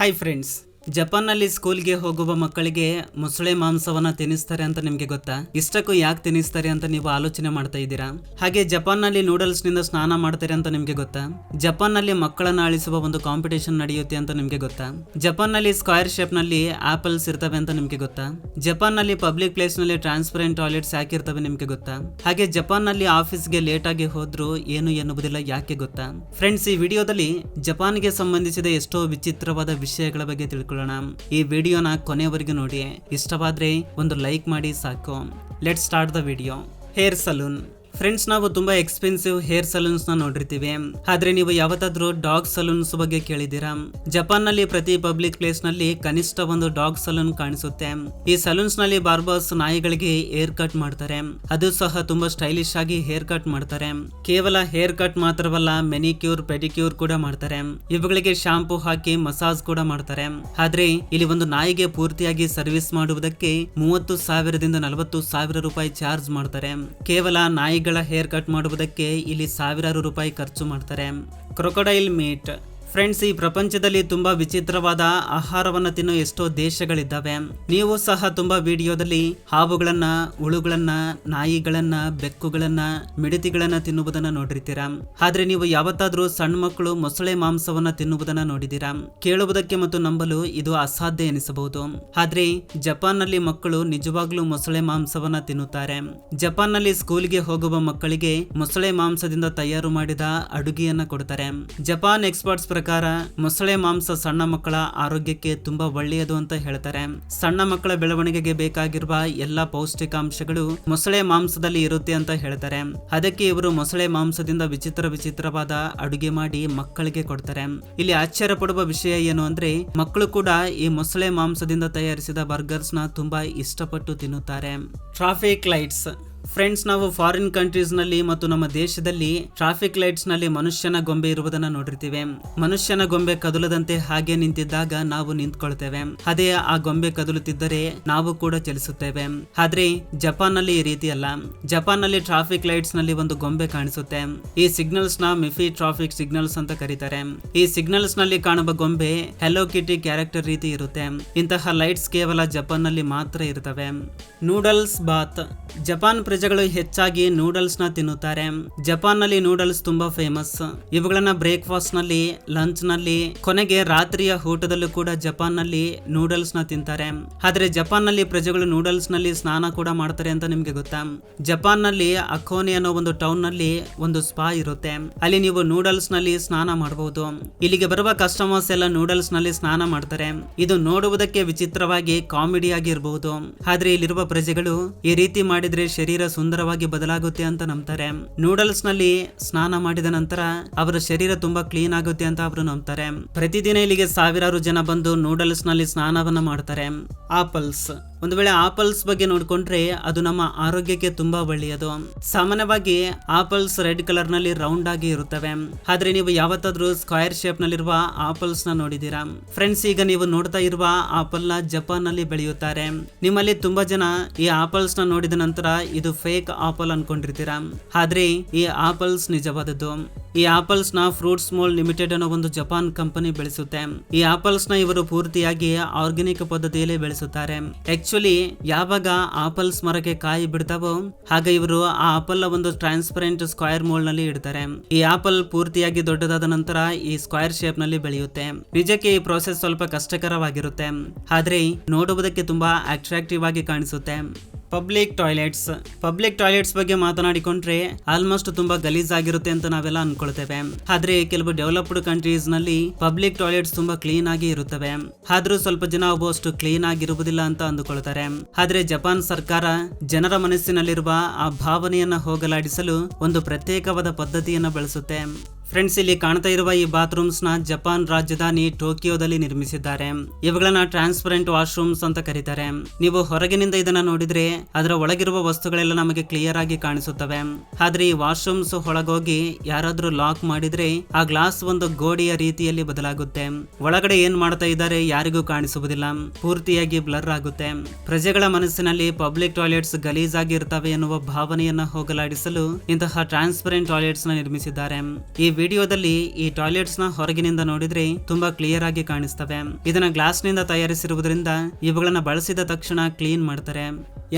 Hi friends, ಜಪಾನ್ನಲ್ಲಿ ಸ್ಕೂಲ್ಗೆ ಹೋಗುವ ಮಕ್ಕಳಿಗೆ ಮೊಸಳೆ ಮಾಂಸವನ್ನ ತಿನ್ನಿಸ್ತಾರೆ ಅಂತ ನಿಮ್ಗೆ ಗೊತ್ತಾ? ಇಷ್ಟಕ್ಕೂ ಯಾಕೆ ತಿನ್ನಿಸ್ತಾರೆ ಅಂತ ನೀವು ಆಲೋಚನೆ ಮಾಡ್ತಾ ಇದ್ದೀರಾ? ಹಾಗೆ ಜಪಾನ್ನಲ್ಲಿ ನೂಡಲ್ಸ್ ನಿಂದ ಸ್ನಾನ ಮಾಡ್ತಾರೆ ಅಂತ ನಿಮ್ಗೆ ಗೊತ್ತಾ? ಜಪಾನ್ನಲ್ಲಿ ಮಕ್ಕಳನ್ನ ಅಳಿಸುವ ಒಂದು ಕಾಂಪಿಟೇಷನ್ ನಡೆಯುತ್ತೆ ಅಂತ ನಿಮ್ಗೆ ಗೊತ್ತಾ? ಜಪಾನ್ನಲ್ಲಿ ಸ್ಕ್ವೇರ್ ಶೇಪ್ ನಲ್ಲಿ ಆಪಲ್ಸ್ ಇರ್ತವೆ ಅಂತ ನಿಮ್ಗೆ ಗೊತ್ತಾ? ಜಪಾನ್ನಲ್ಲಿ ಪಬ್ಲಿಕ್ ಪ್ಲೇಸ್ ನಲ್ಲಿ ಟ್ರಾನ್ಸ್ಪರೆಂಟ್ ಟಾಯ್ಲೆಟ್ಸ್ ಯಾಕಿರ್ತವೆ ನಿಮ್ಗೆ ಗೊತ್ತಾ? ಹಾಗೆ ಜಪಾನ್ನಲ್ಲಿ ಆಫೀಸ್ಗೆ ಲೇಟ್ ಆಗಿ ಹೋದ್ರು ಏನು ಎನ್ನುವುದಿಲ್ಲ, ಯಾಕೆ ಗೊತ್ತಾ? ಫ್ರೆಂಡ್ಸ್, ಈ ವಿಡಿಯೋದಲ್ಲಿ ಜಪಾನ್ಗೆ ಸಂಬಂಧಿಸಿದ ಎಷ್ಟೋ ವಿಚಿತ್ರವಾದ ವಿಷಯಗಳ ಬಗ್ಗೆ ತಿಳ್ಕೊಳ್ಳೋಣ. ಈ ವಿಡಿಯೋನ ಕೊನೆವರೆಗೂ ನೋಡಿ. ಇಷ್ಟವಾದ್ರೆ ಒಂದು ಲೈಕ್ ಮಾಡಿ ಸಾಕು. Let's start the video. Hair salon. Friends, ನಾವು ತುಂಬಾ ಎಕ್ಸ್ಪೆನ್ಸಿವ್ ಹೇರ್ ಸಲೂನ್ಸ್ ನ ನೋಡಿರ್ತೀವಿ. ಆದ್ರೆ ನೀವು ಯಾವತ್ತಾದ್ರೂ ಡಾಗ್ ಸಲೂನ್ಸ್ ಬಗ್ಗೆ ಕೇಳಿದ್ದೀರಾ? ಜಪಾನ್ ನಲ್ಲಿ ಪ್ರತಿ ಪಬ್ಲಿಕ್ ಪ್ಲೇಸ್ ನಲ್ಲಿ ಕನಿಷ್ಠ ಒಂದು ಡಾಗ್ ಸಲೂನ್ ಕಾಣಿಸುತ್ತೆ. ಈ ಸಲೂನ್ಸ್ ನಲ್ಲಿ ಬಾರ್ಬರ್ಸ್ ನಾಯಿಗಳಿಗೆ ಹೇರ್ ಕಟ್ ಮಾಡ್ತಾರೆ. ಅದು ಸಹ ತುಂಬಾ ಸ್ಟೈಲಿಶ್ ಆಗಿ ಹೇರ್ ಕಟ್ ಮಾಡ್ತಾರೆ. ಕೇವಲ ಹೇರ್ ಕಟ್ ಮಾತ್ರವಲ್ಲ, ಮೆನಿಕ್ಯೂರ್, ಪೆಡಿಕ್ಯೂರ್ ಕೂಡ ಮಾಡ್ತಾರೆ. ಇವುಗಳಿಗೆ ಶಾಂಪೂ ಹಾಕಿ ಮಸಾಜ್ ಕೂಡ ಮಾಡ್ತಾರೆ. ಆದ್ರೆ ಇಲ್ಲಿ ಒಂದು ನಾಯಿಗೆ ಪೂರ್ತಿಯಾಗಿ ಸರ್ವಿಸ್ ಮಾಡುವುದಕ್ಕೆ 30,000 ದಿಂದ 40,000 ರೂಪಾಯಿ ಚಾರ್ಜ್ ಮಾಡ್ತಾರೆ. ಕೇವಲ ನಾಯಿಗಳ ಹೇರ್ ಕಟ್ ಮಾಡುವುದಕ್ಕೆ ಇಲ್ಲಿ ಸಾವಿರಾರು ರೂಪಾಯಿ ಖರ್ಚು ಮಾಡ್ತಾರೆ. Crocodile meet. ಫ್ರೆಂಡ್ಸ್, ಈ ಪ್ರಪಂಚದಲ್ಲಿ ತುಂಬಾ ವಿಚಿತ್ರವಾದ ಆಹಾರವನ್ನು ತಿನ್ನೋ ಎಷ್ಟೋ ದೇಶಗಳಿದ್ದಾವೆ. ನೀವು ಸಹ ತುಂಬಾ ವಿಡಿಯೋದಲ್ಲಿ ಹಾವುಗಳನ್ನ, ಹುಳುಗಳನ್ನ, ನಾಯಿಗಳನ್ನ, ಬೆಕ್ಕುಗಳನ್ನ, ಮಿಡತಿಗಳನ್ನ ತಿನ್ನುವುದನ್ನ ನೋಡಿರ್ತೀರಾ. ಆದ್ರೆ ನೀವು ಯಾವತ್ತಾದ್ರೂ ಸಣ್ಣ ಮಕ್ಕಳು ಮೊಸಳೆ ಮಾಂಸವನ್ನ ತಿನ್ನುವುದನ್ನ ನೋಡಿದ್ದೀರಾ? ಕೇಳುವುದಕ್ಕೆ ಮತ್ತು ನಂಬಲು ಇದು ಅಸಾಧ್ಯ ಎನಿಸಬಹುದು. ಆದ್ರೆ ಜಪಾನ್ ನಲ್ಲಿ ಮಕ್ಕಳು ನಿಜವಾಗ್ಲೂ ಮೊಸಳೆ ಮಾಂಸವನ್ನ ತಿನ್ನುತ್ತಾರೆ. ಜಪಾನ್ ನಲ್ಲಿ ಸ್ಕೂಲ್ಗೆ ಹೋಗುವ ಮಕ್ಕಳಿಗೆ ಮೊಸಳೆ ಮಾಂಸದಿಂದ ತಯಾರು ಮಾಡಿದ ಅಡುಗೆಯನ್ನ ಕೊಡ್ತಾರೆ. ಜಪಾನ್ ಎಕ್ಸ್ಪರ್ಟ್ಸ್ ಪ್ರಕಾರ ಮೊಸಳೆ ಮಾಂಸ ಸಣ್ಣ ಮಕ್ಕಳ ಆರೋಗ್ಯಕ್ಕೆ ತುಂಬಾ ಒಳ್ಳೆಯದು ಅಂತ ಹೇಳ್ತಾರೆ. ಸಣ್ಣ ಮಕ್ಕಳ ಬೆಳವಣಿಗೆಗೆ ಬೇಕಾಗಿರುವ ಎಲ್ಲಾ ಪೌಷ್ಟಿಕಾಂಶಗಳು ಮೊಸಳೆ ಮಾಂಸದಲ್ಲಿ ಇರುತ್ತೆ ಅಂತ ಹೇಳ್ತಾರೆ. ಅದಕ್ಕೆ ಇವರು ಮೊಸಳೆ ಮಾಂಸದಿಂದ ವಿಚಿತ್ರವಾದ ಅಡುಗೆ ಮಾಡಿ ಮಕ್ಕಳಿಗೆ ಕೊಡ್ತಾರೆ. ಇಲ್ಲಿ ಆಶ್ಚರ್ಯ ಪಡುವ ವಿಷಯ ಏನು ಅಂದ್ರೆ, ಮಕ್ಕಳು ಕೂಡ ಈ ಮೊಸಳೆ ಮಾಂಸದಿಂದ ತಯಾರಿಸಿದ ಬರ್ಗರ್ಸ್ ನ ತುಂಬಾ ಇಷ್ಟಪಟ್ಟು ತಿನ್ನುತ್ತಾರೆ. Traffic lights. ಫ್ರೆಂಡ್ಸ್, ನಾವು ಫಾರಿನ್ ಕಂಟ್ರೀಸ್ ನಲ್ಲಿ ಮತ್ತು ನಮ್ಮ ದೇಶದಲ್ಲಿ ಟ್ರಾಫಿಕ್ ಲೈಟ್ಸ್ ನಲ್ಲಿ ಮನುಷ್ಯನ ಗೊಂಬೆ ಇರುವುದನ್ನ ನೋಡಿರ್ತೀವಿ. ಮನುಷ್ಯನ ಗೊಂಬೆ ಕದಲದಂತೆ ಹಾಗೆ ನಿಂತಿದ್ದಾಗ ನಾವು ನಿಂತ್ಕೊಳ್ತೇವೆ. ಅದೇ ಆ ಗೊಂಬೆ ಕದಲುತ್ತಿದ್ದರೆ ನಾವು ಕೂಡ ಚಲಿಸುತ್ತೇವೆ. ಆದ್ರೆ ಜಪಾನ್ ನಲ್ಲಿ ಈ ರೀತಿ ಅಲ್ಲ. ಜಪಾನ್ ನಲ್ಲಿ ಟ್ರಾಫಿಕ್ ಲೈಟ್ಸ್ ನಲ್ಲಿ ಒಂದು ಗೊಂಬೆ ಕಾಣಿಸುತ್ತೆ. ಈ ಸಿಗ್ನಲ್ಸ್ ನ ಮಿಫಿ ಟ್ರಾಫಿಕ್ ಸಿಗ್ನಲ್ಸ್ ಅಂತ ಕರೀತಾರೆ. ಈ ಸಿಗ್ನಲ್ಸ್ ನಲ್ಲಿ ಕಾಣುವ ಗೊಂಬೆ ಹೆಲೋ ಕಿಟಿ ಕ್ಯಾರೆಕ್ಟರ್ ರೀತಿ ಇರುತ್ತೆ. ಇಂತಹ ಲೈಟ್ಸ್ ಕೇವಲ ಜಪಾನ್ ನಲ್ಲಿ ಮಾತ್ರ ಇರುತ್ತವೆ. ನೂಡಲ್ಸ್ ಬಾತ್. ಜಪಾನ್ ಪ್ರಜೆಗಳು ಹೆಚ್ಚಾಗಿ ನೂಡಲ್ಸ್ ನ ತಿನ್ನುತ್ತಾರೆ. ಜಪಾನ್ ನಲ್ಲಿ ನೂಡಲ್ಸ್ ತುಂಬಾ ಫೇಮಸ್. ಇವುಗಳನ್ನ ಬ್ರೇಕ್ಫಾಸ್ಟ್ ನಲ್ಲಿ, ಲಂಚ್ ನಲ್ಲಿ, ಕೊನೆಗೆ ರಾತ್ರಿಯ ಊಟದಲ್ಲೂ ಕೂಡ ಜಪಾನ್ ನಲ್ಲಿ ನೂಡಲ್ಸ್ ನ ತಿಂತಾರೆ. ಆದ್ರೆ ಜಪಾನ್ ನಲ್ಲಿ ಪ್ರಜೆಗಳು ನೂಡಲ್ಸ್ ನಲ್ಲಿ ಸ್ನಾನ ಕೂಡ ಮಾಡ್ತಾರೆ ಅಂತ ನಿಮ್ಗೆ ಗೊತ್ತಾ? ಜಪಾನ್ ನಲ್ಲಿ ಅಕೋನಿ ಅನ್ನೋ ಒಂದು ಟೌನ್ ನಲ್ಲಿ ಒಂದು ಸ್ಪಾ ಇರುತ್ತೆ. ಅಲ್ಲಿ ನೀವು ನೂಡಲ್ಸ್ ನಲ್ಲಿ ಸ್ನಾನ ಮಾಡಬಹುದು. ಇಲ್ಲಿಗೆ ಬರುವ ಕಸ್ಟಮರ್ಸ್ ಎಲ್ಲ ನೂಡಲ್ಸ್ ನಲ್ಲಿ ಸ್ನಾನ ಮಾಡ್ತಾರೆ. ಇದು ನೋಡುವುದಕ್ಕೆ ವಿಚಿತ್ರವಾಗಿ ಕಾಮಿಡಿ ಆಗಿರಬಹುದು. ಆದ್ರೆ ಇಲ್ಲಿರುವ ಪ್ರಜೆಗಳು ಈ ರೀತಿ ಮಾಡಿದ್ರೆ ಶರೀರ ಸುಂದರವಾಗಿ ಬದಲಾಗುತ್ತೆ ಅಂತ ನಂಬ್ತಾರೆ. ನೂಡಲ್ಸ್ ನಲ್ಲಿ ಸ್ನಾನ ಮಾಡಿದ ನಂತರ ಅವರ ಶರೀರ ತುಂಬಾ ಕ್ಲೀನ್ ಆಗುತ್ತೆ ಅಂತ ಅವರು ನಂಬ್ತಾರೆ. ಪ್ರತಿದಿನ ಇಲ್ಲಿಗೆ ಸಾವಿರಾರು ಜನ ಬಂದು ನೂಡಲ್ಸ್ ನಲ್ಲಿ ಸ್ನಾನವನ್ನ ಮಾಡ್ತಾರೆ. ಆಪಲ್ಸ್. ಒಂದು ವೇಳೆ ಆಪಲ್ಸ್ ಬಗ್ಗೆ ನೋಡ್ಕೊಂಡ್ರೆ ಅದು ನಮ್ಮ ಆರೋಗ್ಯಕ್ಕೆ ತುಂಬಾ ಒಳ್ಳೆಯದು. ಸಾಮಾನ್ಯವಾಗಿ ಆಪಲ್ಸ್ ರೆಡ್ ಕಲರ್ ನಲ್ಲಿ ರೌಂಡ್ ಆಗಿ ಇರುತ್ತವೆ. ಆದ್ರೆ ನೀವು ಯಾವತ್ತಾದ್ರೂ ಸ್ಕ್ವೇರ್ ಶೇಪ್ ನಲ್ಲಿರುವ ಆಪಲ್ಸ್ ನ ನೋಡಿದೀರಾ? ಫ್ರೆಂಡ್ಸ್, ಈಗ ನೀವು ನೋಡ್ತಾ ಇರುವ ಆಪಲ್ ನ ಜಪಾನ್ ನಲ್ಲಿ ಬೆಳೆಯುತ್ತಾರೆ. ನಿಮ್ಮಲ್ಲಿ ತುಂಬಾ ಜನ ಈ ಆಪಲ್ಸ್ ನ ನೋಡಿದ ನಂತರ ಇದು ಫೇಕ್ ಆಪಲ್ ಅನ್ಕೊಂಡಿರ್ತೀರಾ. ಆದ್ರೆ ಈ ಆಪಲ್ಸ್ ನಿಜವಾದದ್ದು. ಈ ಆಪಲ್ಸ್ ನ ಫ್ರೂಟ್ಸ್ ಮೋಲ್ ಲಿಮಿಟೆಡ್ ಅನ್ನೋ ಒಂದು ಜಪಾನ್ ಕಂಪನಿ ಬೆಳೆಸುತ್ತೆ. ಈ ಆಪಲ್ಸ್ ನ ಇವರು ಪೂರ್ತಿಯಾಗಿ ಆರ್ಗ್ಯಾನಿಕ್ ಪದ್ಧತಿಯಲ್ಲಿ ಬೆಳೆಸುತ್ತಾರೆ. ಆಕ್ಚುಲಿ ಯಾವಾಗ ಆಪಲ್ಸ್ ಮರಕ್ಕೆ ಕಾಯಿ ಬಿಡ್ತಾವೋ ಆಗ ಇವರು ಆ ಆಪಲ್ ಒಂದು ಟ್ರಾನ್ಸ್ಪರೆಂಟ್ ಸ್ಕ್ವೇರ್ ಮೋಲ್ಡ್ ನಲ್ಲಿ ಇಡ್ತಾರೆ. ಈ ಆಪಲ್ ಪೂರ್ತಿಯಾಗಿ ದೊಡ್ಡದಾದ ನಂತರ ಈ ಸ್ಕ್ವೇರ್ ಶೇಪ್ ನಲ್ಲಿ ಬೆಳೆಯುತ್ತೆ. ನಿಜಕ್ಕೆ ಈ ಪ್ರೋಸೆಸ್ ಸ್ವಲ್ಪ ಕಷ್ಟಕರವಾಗಿರುತ್ತೆ, ಆದ್ರೆ ನೋಡುವುದಕ್ಕೆ ತುಂಬಾ ಅಟ್ರಾಕ್ಟಿವ್ ಆಗಿ ಕಾಣಿಸುತ್ತೆ. ಪಬ್ಲಿಕ್ ಟಾಯ್ಲೆಟ್ಸ್ ಬಗ್ಗೆ ಮಾತನಾಡಿಕೊಂಡ್ರೆ ಆಲ್ಮೋಸ್ಟ್ ತುಂಬಾ ಗಲೀಜ್ ಆಗಿರುತ್ತೆ ಅಂತ ನಾವೆಲ್ಲ ಅನ್ಕೊಳ್ತೇವೆ. ಆದ್ರೆ ಕೆಲವು ಡೆವಲಪ್ಡ್ ಕಂಟ್ರೀಸ್ ನಲ್ಲಿ ಪಬ್ಲಿಕ್ ಟಾಯ್ಲೆಟ್ಸ್ ತುಂಬಾ ಕ್ಲೀನ್ ಆಗಿ ಇರುತ್ತವೆ. ಆದ್ರೂ ಸ್ವಲ್ಪ ಜನ ಅಷ್ಟು ಕ್ಲೀನ್ ಆಗಿರುವುದಿಲ್ಲ ಅಂತ ಅಂದುಕೊಳ್ತಾರೆ. ಆದ್ರೆ ಜಪಾನ್ ಸರ್ಕಾರ ಜನರ ಮನಸ್ಸಿನಲ್ಲಿರುವ ಆ ಭಾವನೆಯನ್ನ ಹೋಗಲಾಡಿಸಲು ಒಂದು ಪ್ರತ್ಯೇಕವಾದ ಪದ್ಧತಿಯನ್ನ ಬಳಸುತ್ತೆ. ಫ್ರೆಂಡ್ಸ್, ಇಲ್ಲಿ ಕಾಣ್ತಾ ಇರುವ ಈ ಬಾತ್ರೂಮ್ಸ್ ನ ಜಪಾನ್ ರಾಜಧಾನಿ ಟೋಕಿಯೋದಲ್ಲಿ ನಿರ್ಮಿಸಿದ್ದಾರೆ. ಇವುಗಳನ್ನ ಟ್ರಾನ್ಸ್ಪರೆಂಟ್ ವಾಶ್ರೂಮ್ಸ್ ಅಂತ ಕರೀತಾರೆ. ನೀವು ಹೊರಗಿನಿಂದ ಇದನ್ನ ನೋಡಿದ್ರೆ ಅದರ ಒಳಗಿರುವ ವಸ್ತುಗಳೆಲ್ಲ ನಮಗೆ ಕ್ಲಿಯರ್ ಆಗಿ ಕಾಣಿಸುತ್ತವೆ. ಆದ್ರೆ ಈ ವಾಶ್ರೂಮ್ಸ್ ಒಳಗೋಗಿ ಯಾರಾದ್ರೂ ಲಾಕ್ ಮಾಡಿದ್ರೆ ಆ ಗ್ಲಾಸ್ ಒಂದು ಗೋಡೆಯ ರೀತಿಯಲ್ಲಿ ಬದಲಾಗುತ್ತೆ. ಒಳಗಡೆ ಏನ್ ಮಾಡ್ತಾ ಇದ್ದಾರೆ ಯಾರಿಗೂ ಕಾಣಿಸುವುದಿಲ್ಲ, ಪೂರ್ತಿಯಾಗಿ ಬ್ಲರ್ ಆಗುತ್ತೆ. ಪ್ರಜೆಗಳ ಮನಸ್ಸಿನಲ್ಲಿ ಪಬ್ಲಿಕ್ ಟಾಯ್ಲೆಟ್ಸ್ ಗಲೀಜ್ ಆಗಿ ಇರ್ತವೆ ಎನ್ನುವ ಭಾವನೆಯನ್ನ ಹೋಗಲಾಡಿಸಲು ಇಂತಹ ಟ್ರಾನ್ಸ್ಪರೆಂಟ್ ಟಾಯ್ಲೆಟ್ಸ್ ನ ನಿರ್ಮಿಸಿದ್ದಾರೆ. ಈ ವಿಡಿಯೋದಲ್ಲಿ ಈ ಟಾಯ್ಲೆಟ್ಸ್ ನ ಹೊರಗಿನಿಂದ ನೋಡಿದ್ರೆ ತುಂಬಾ ಕ್ಲಿಯರ್ ಆಗಿ ಕಾಣಿಸ್ತವೆ. ಇದನ್ನ ಗ್ಲಾಸ್ ನಿಂದ ತಯಾರಿಸಿರುವುದರಿಂದ ಇವುಗಳನ್ನ ಬಳಸಿದ ತಕ್ಷಣ ಕ್ಲೀನ್ ಮಾಡ್ತಾರೆ.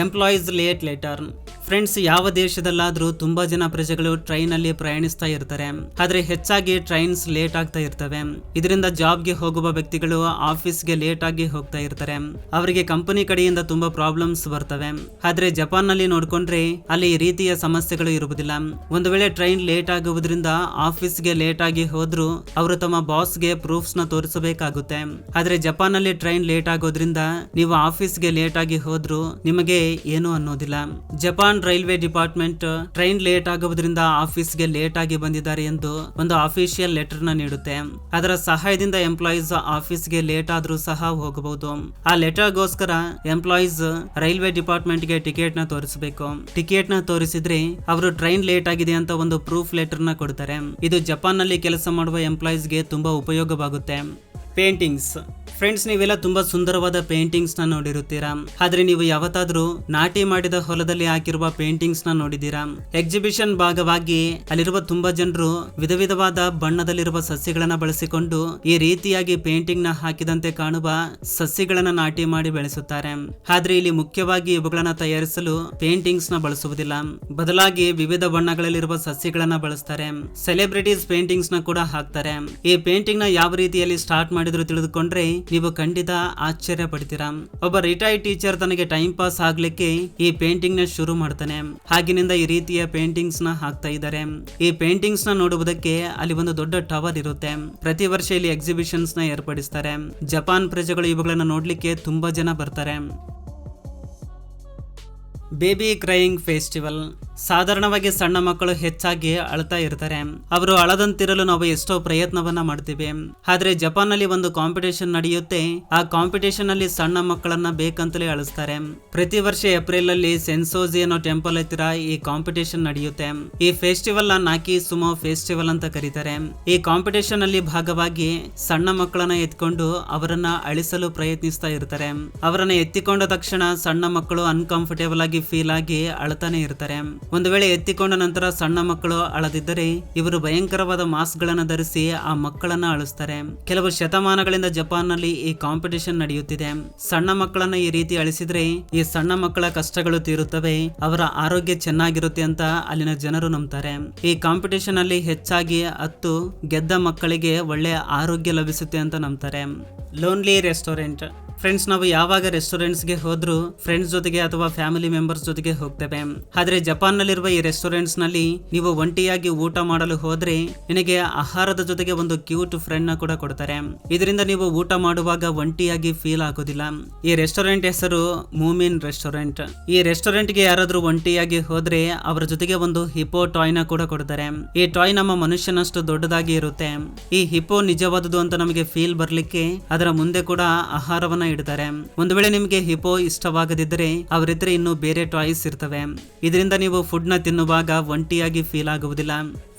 Employees late letter. ಫ್ರೆಂಡ್ಸ್, ಯಾವ ದೇಶದಲ್ಲಾದ್ರೂ ತುಂಬಾ ಜನ ಪ್ರಜೆಗಳು ಟ್ರೈನ್ ಅಲ್ಲಿ ಪ್ರಯಾಣಿಸ್ತಾ ಇರ್ತಾರೆ, ಆದ್ರೆ ಹೆಚ್ಚಾಗಿ ಟ್ರೈನ್ಸ್ ಲೇಟ್ ಆಗ್ತಾ ಇರ್ತವೆ. ಇದರಿಂದ ಜಾಬ್ಗೆ ಹೋಗುವ ವ್ಯಕ್ತಿಗಳು ಆಫೀಸ್ಗೆ ಲೇಟ್ ಆಗಿ ಹೋಗ್ತಾ ಇರ್ತಾರೆ. ಅವರಿಗೆ ಕಂಪನಿ ಕಡೆಯಿಂದ ತುಂಬಾ ಪ್ರಾಬ್ಲಮ್ಸ್ ಬರ್ತವೆ. ಆದ್ರೆ ಜಪಾನ್ ನಲ್ಲಿ ನೋಡ್ಕೊಂಡ್ರೆ ಅಲ್ಲಿ ಈ ರೀತಿಯ ಸಮಸ್ಯೆಗಳು ಇರುವುದಿಲ್ಲ. ಒಂದು ವೇಳೆ ಟ್ರೈನ್ ಲೇಟ್ ಆಗುವುದರಿಂದ ಆಫೀಸ್ಗೆ ಲೇಟ್ ಆಗಿ ಹೋದ್ರು ಅವರು ತಮ್ಮ ಬಾಸ್ಗೆ ಪ್ರೂಫ್ಸ್ ನ ತೋರಿಸಬೇಕಾಗುತ್ತೆ. ಆದ್ರೆ ಜಪಾನ್ ನಲ್ಲಿ ಟ್ರೈನ್ ಲೇಟ್ ಆಗೋದ್ರಿಂದ ನೀವು ಆಫೀಸ್ಗೆ ಲೇಟ್ ಆಗಿ ಹೋದ್ರು ನಿಮಗೆ ಏನು ಅನ್ನೋದಿಲ್ಲ. Japan railway department train late ಆಗುವುದರಿಂದ ಆಫೀಸ್ಗೆ ಲೇಟ್ ಆಗಿ ಬಂದಿದ್ದಾರೆ ಎಂದು ಒಂದು ಅಫಿಷಿಯಲ್ ಲೆಟರ್ ನ ನೀಡುತ್ತೆ. ಅದರ ಸಹಾಯದಿಂದ ಎಂಪ್ಲಾಯೀಸ್ ಆಫೀಸ್ಗೆ ಲೇಟ್ ಆದ್ರೂ ಸಹ ಹೋಗಬಹುದು. ಆ ಲೆಟರ್ ಗೋಸ್ಕರ ಎಂಪ್ಲಾಯೀಸ್ ರೈಲ್ವೆ ಡಿಪಾರ್ಟ್ಮೆಂಟ್ ಗೆ ಟಿಕೆಟ್ ನ ತೋರಿಸಬೇಕು. ಟಿಕೆಟ್ ನ ತೋರಿಸಿದ್ರೆ ಅವರು ಟ್ರೈನ್ ಲೇಟ್ ಆಗಿದೆ ಅಂತ ಒಂದು ಪ್ರೂಫ್ ಲೆಟರ್ ನ ಕೊಡ್ತಾರೆ. ಇದು ಜಪಾನ್ ನಲ್ಲಿ ಕೆಲಸ ಮಾಡುವ ಎಂಪ್ಲಾಯೀಸ್ ಗೆ ತುಂಬಾ ಉಪಯೋಗವಾಗುತ್ತೆ. ಪೇಂಟಿಂಗ್ಸ್. ಫ್ರೆಂಡ್ಸ್, ನೀವೆಲ್ಲ ತುಂಬಾ ಸುಂದರವಾದ ಪೇಂಟಿಂಗ್ಸ್ ನ ನೋಡಿರುತ್ತೀರಾ, ಆದ್ರೆ ನೀವು ಯಾವತ್ತಾದ್ರೂ ನಾಟಿ ಮಾಡಿದ ಹೊಲದಲ್ಲಿ ಹಾಕಿರುವ ಪೇಂಟಿಂಗ್ಸ್ ನ ನೋಡಿದ್ದೀರಾ? ಎಕ್ಸಿಬಿಷನ್ ಭಾಗವಾಗಿ ಅಲ್ಲಿರುವ ತುಂಬಾ ಜನರು ವಿಧ ವಿಧವಾದ ಬಣ್ಣದಲ್ಲಿರುವ ಸಸ್ಯಗಳನ್ನ ಬಳಸಿಕೊಂಡು ಈ ರೀತಿಯಾಗಿ ಪೇಂಟಿಂಗ್ ನ ಹಾಕಿದಂತೆ ಕಾಣುವ ಸಸ್ಯಗಳನ್ನ ನಾಟಿ ಮಾಡಿ ಬೆಳೆಸುತ್ತಾರೆ. ಆದ್ರೆ ಇಲ್ಲಿ ಮುಖ್ಯವಾಗಿ ಇವುಗಳನ್ನ ತಯಾರಿಸಲು ಪೇಂಟಿಂಗ್ಸ್ ನ ಬಳಸುವುದಿಲ್ಲ, ಬದಲಾಗಿ ವಿವಿಧ ಬಣ್ಣಗಳಲ್ಲಿರುವ ಸಸ್ಯಗಳನ್ನ ಬಳಸ್ತಾರೆ. ಸೆಲೆಬ್ರಿಟೀಸ್ ಪೇಂಟಿಂಗ್ಸ್ ನ ಕೂಡ ಹಾಕ್ತಾರೆ. ಈ ಪೇಂಟಿಂಗ್ ನ ಯಾವ ರೀತಿಯಲ್ಲಿ ಸ್ಟಾರ್ಟ್ ಮಾಡಿದ್ರು ತಿಳಿದುಕೊಂಡ್ರೆ ನೀವು ಖಂಡಿತ ಆಶ್ಚರ್ಯ ಪಡ್ತೀರಾ. ಒಬ್ಬ ರಿಟೈರ್ಡ್ ಟೀಚರ್ ತನಗೆ ಟೈಮ್ ಪಾಸ್ ಆಗ್ಲಿಕ್ಕೆ ಈ ಪೇಂಟಿಂಗ್ ನ ಶುರು ಮಾಡ್ತಾನೆ. ಆಗಿನಿಂದ ಈ ರೀತಿಯ ಪೇಂಟಿಂಗ್ಸ್ ನ ಹಾಕ್ತಾ ಇದ್ದಾರೆ. ಈ ಪೇಂಟಿಂಗ್ಸ್ ನ ನೋಡುವುದಕ್ಕೆ ಅಲ್ಲಿ ಒಂದು ದೊಡ್ಡ ಟವರ್ ಇರುತ್ತೆ. ಪ್ರತಿ ವರ್ಷ ಇಲ್ಲಿ ಎಕ್ಸಿಬಿಷನ್ಸ್ ನ ಏರ್ಪಡಿಸ್ತಾರೆ. ಜಪಾನ್ ಪ್ರಜೆಗಳು ಇವುಗಳನ್ನ ನೋಡ್ಲಿಕ್ಕೆ ತುಂಬಾ ಜನ ಬರ್ತಾರೆ. Baby crying festival. ಸಾಧಾರಣವಾಗಿ ಸಣ್ಣ ಮಕ್ಕಳು ಹೆಚ್ಚಾಗಿ ಅಳ್ತಾ ಇರ್ತಾರೆ. ಅವರು ಅಳದಂತಿರಲು ನಾವು ಎಷ್ಟೋ ಪ್ರಯತ್ನವನ್ನ ಮಾಡ್ತೀವಿ. ಆದ್ರೆ ಜಪಾನ್ ನಲ್ಲಿ ಒಂದು ಕಾಂಪಿಟೇಷನ್ ನಡೆಯುತ್ತೆ. ಆ ಕಾಂಪಿಟೇಷನ್ ಅಲ್ಲಿ ಸಣ್ಣ ಮಕ್ಕಳನ್ನ ಬೇಕಂತಲೇ ಅಳಿಸ್ತಾರೆ. ಪ್ರತಿ ವರ್ಷ ಏಪ್ರಿಲ್ ಅಲ್ಲಿ ಸೆನ್ಸೋಜಿ ಅನ್ನೋ ಟೆಂಪಲ್ ಹತ್ತಿರ ಈ ಕಾಂಪಿಟೇಷನ್ ನಡೆಯುತ್ತೆ. ಈ ಫೆಸ್ಟಿವಲ್ ನ ನಾಕಿ ಸುಮೋ ಫೆಸ್ಟಿವಲ್ ಅಂತ ಕರೀತಾರೆ. ಈ ಕಾಂಪಿಟೇಷನ್ ಅಲ್ಲಿ ಭಾಗವಾಗಿ ಸಣ್ಣ ಮಕ್ಕಳನ್ನ ಎತ್ಕೊಂಡು ಅವರನ್ನ ಅಳಿಸಲು ಪ್ರಯತ್ನಿಸ್ತಾ ಇರ್ತಾರೆ. ಅವರನ್ನ ಎತ್ತಿಕೊಂಡ ತಕ್ಷಣ ಸಣ್ಣ ಮಕ್ಕಳು ಅನ್ಕಂಫರ್ಟೇಬಲ್ ಆಗಿ ಫೀಲ್ ಆಗಿ ಅಳ್ತಾನೆ ಇರ್ತಾರೆ. ಒಂದು ವೇಳೆ ಎತ್ತಿಕೊಂಡ ನಂತರ ಸಣ್ಣ ಮಕ್ಕಳು ಅಳದಿದ್ದರೆ ಇವರು ಭಯಂಕರವಾದ ಮಾಸ್ಕ್ ಗಳನ್ನ ಧರಿಸಿ ಆ ಮಕ್ಕಳನ್ನ ಅಳಿಸ್ತಾರೆ. ಕೆಲವು ಶತಮಾನಗಳಿಂದ ಜಪಾನ್ ನಲ್ಲಿ ಈ ಕಾಂಪಿಟೇಷನ್ ನಡೆಯುತ್ತಿದೆ. ಸಣ್ಣ ಮಕ್ಕಳನ್ನ ಈ ರೀತಿ ಅಳಿಸಿದ್ರೆ ಈ ಸಣ್ಣ ಮಕ್ಕಳ ಕಷ್ಟಗಳು ತೀರುತ್ತವೆ, ಅವರ ಆರೋಗ್ಯ ಚೆನ್ನಾಗಿರುತ್ತೆ ಅಂತ ಅಲ್ಲಿನ ಜನರು ನಂಬ್ತಾರೆ. ಈ ಕಾಂಪಿಟೇಷನ್ ಅಲ್ಲಿ ಹೆಚ್ಚಾಗಿ ಗೆದ್ದ ಮಕ್ಕಳಿಗೆ ಒಳ್ಳೆ ಆರೋಗ್ಯ ಲಭಿಸುತ್ತೆ ಅಂತ ನಂಬ್ತಾರೆ. Lonely restaurant. ಫ್ರೆಂಡ್ಸ್, ನಾವು ಯಾವಾಗ ರೆಸ್ಟೋರೆಂಟ್ಸ್ ಗೆ ಹೋದ್ರು ಫ್ರೆಂಡ್ಸ್ ಜೊತೆಗೆ ಅಥವಾ ಫ್ಯಾಮಿಲಿ ಮೆಂಬರ್ಸ್ ಜೊತೆಗೆ ಹೋಗ್ತೇವೆ. ಆದ್ರೆ ಜಪಾನ್ ನಲ್ಲಿರುವ ಈ ರೆಸ್ಟೋರೆಂಟ್ಸ್ ನಲ್ಲಿ ನೀವು ಒಂಟಿಯಾಗಿ ಊಟ ಮಾಡಲು ಹೋದ್ರೆ ನಿನಗೆ ಆಹಾರದ ಜೊತೆಗೆ ಒಂದು ಕ್ಯೂಟ್ ಫ್ರೆಂಡ್ ನ ಕೂಡ ಕೊಡ್ತಾರೆ. ಇದರಿಂದ ನೀವು ಊಟ ಮಾಡುವಾಗ ಒಂಟಿಯಾಗಿ ಫೀಲ್ ಆಗೋದಿಲ್ಲ. ಈ ರೆಸ್ಟೋರೆಂಟ್ ಹೆಸರು ಮೂಮಿನ್ ರೆಸ್ಟೋರೆಂಟ್. ಈ ರೆಸ್ಟೋರೆಂಟ್ ಗೆ ಯಾರಾದ್ರೂ ಒಂಟಿಯಾಗಿ ಹೋದ್ರೆ ಅವರ ಜೊತೆಗೆ ಒಂದು ಹಿಪೋ ಟಾಯ್ ನ ಕೂಡ ಕೊಡ್ತಾರೆ. ಈ ಟಾಯ್ ನಮ್ಮ ಮನುಷ್ಯನಷ್ಟು ದೊಡ್ಡದಾಗಿ ಇರುತ್ತೆ. ಈ ಹಿಪೋ ನಿಜವಾದುದು ಅಂತ ನಮಗೆ ಫೀಲ್ ಬರ್ಲಿಕ್ಕೆ ಅದರ ಮುಂದೆ ಕೂಡ ಆಹಾರವನ್ನ ಇಡ್ತಾರೆ. ಒಂದು ವೇಳೆ ನಿಮಗೆ ಹಿಪೋ ಇಷ್ಟವಾಗದಿದ್ದರೆ ಅವರಿದ್ರೆ ಇನ್ನು ಬೇರೆ ಟಾಯ್ಸ್ ಇರ್ತವೆ. ಇದರಿಂದ ನೀವು ಫುಡ್ ನ ತಿನ್ನುವಾಗ ಒಂಟಿಯಾಗಿ ಫೀಲ್ ಆಗುವುದಿಲ್ಲ.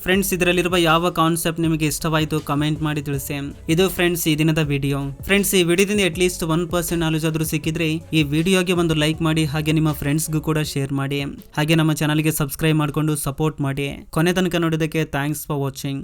ಫ್ರೆಂಡ್ಸ್, ಇದರಲ್ಲಿರುವ ಯಾವ ಕಾನ್ಸೆಪ್ಟ್ ನಿಮಗೆ ಇಷ್ಟವಾಯಿತು ಕಮೆಂಟ್ ಮಾಡಿ ತಿಳಿಸಿ. ಇದು ಫ್ರೆಂಡ್ಸ್ ಈ ದಿನದ ವಿಡಿಯೋ. ಫ್ರೆಂಡ್ಸ್, ಈ ವಿಡಿಯೋದಿಂದ ಅಟ್ಲೀಸ್ಟ್ 1% ನಾಲೆಜ್ ಆದ್ರೂ ಸಿಕ್ಕಿದ್ರೆ ಈ ವಿಡಿಯೋಗೆ ಒಂದು ಲೈಕ್ ಮಾಡಿ, ಹಾಗೆ ನಿಮ್ಮ ಫ್ರೆಂಡ್ಸ್ಗೂ ಕೂಡ ಶೇರ್ ಮಾಡಿ, ಹಾಗೆ ನಮ್ಮ ಚಾನಲ್ಗೆ ಸಬ್ಸ್ಕ್ರೈಬ್ ಮಾಡಿಕೊಂಡು ಸಪೋರ್ಟ್ ಮಾಡಿ. ಕೊನೆ ತನಕ ನೋಡಿದ್ದಕ್ಕೆ ಥ್ಯಾಂಕ್ಸ್ ಫಾರ್ ವಾಚಿಂಗ್.